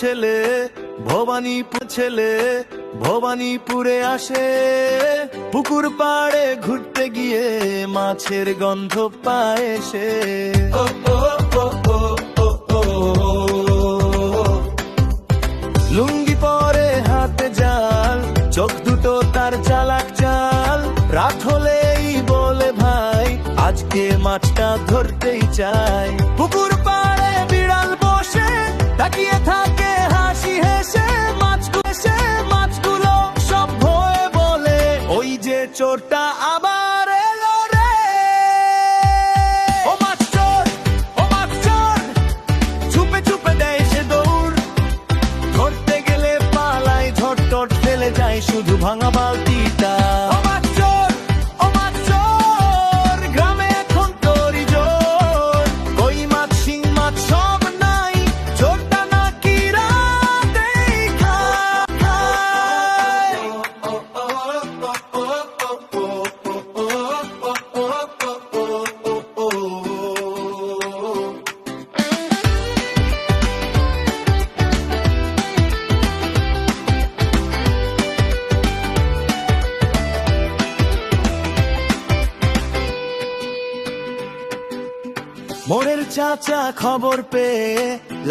ছেলে ভবানীপুরে আসে, পুকুর পাড়ে ঘুরতে গিয়ে মাছের গন্ধ পায় সে। লুঙ্গি পরে হাতে জাল, চোখ দুটো তার চালাক চাল, রাত হলেই বলে ভাই আজকে মাছটা ধরতেই চাই। পুকুর পাড়ে বিড়াল বসে তাকিয়ে থাকে হাসি হেসে, মাছগুলো সব ভয়ে বলে ওই যে চোরটা আবার এলো রে। ও মাছ চোর, চুপে চুপে দেয় সে দৌড়, ধরতে গেলে পালায় ঝটটট ফেলে যায় শুধু ভাঙা বালতিটা। ও মাছ চোর, গ্রামে এখন তোরই জোর, কই মাছ শিং মাছ সব নাই, চোরটা নাকি রাতেই খায়। মোড়ের চাচা খবর পেয়ে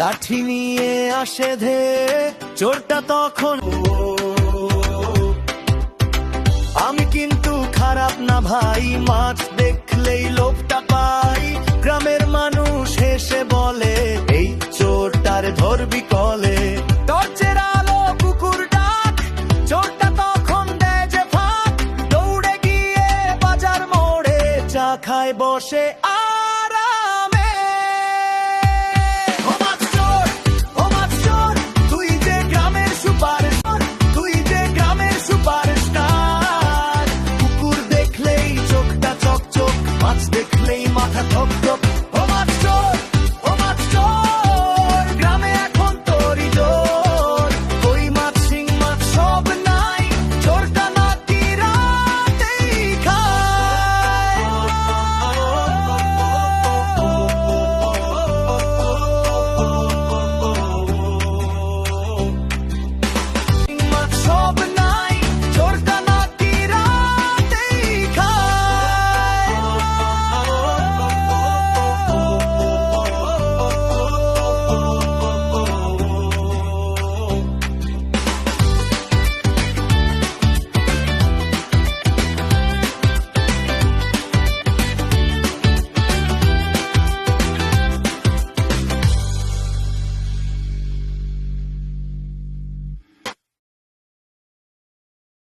লাঠি নিয়ে আসে ধে, চোরটা তখন আমি কিন্তু খারাপ না ভাই, মাছ দেখলেই লোভটা পাই। গ্রামের মানুষ হেসে বলে এই চোরটার ধরবি কলে, টর্চের আলো কুকুর ডাক, চোরটা তখন দেয় যে ফাঁক, দৌড়ে গিয়ে বাজার মোড়ে চা খায় বসে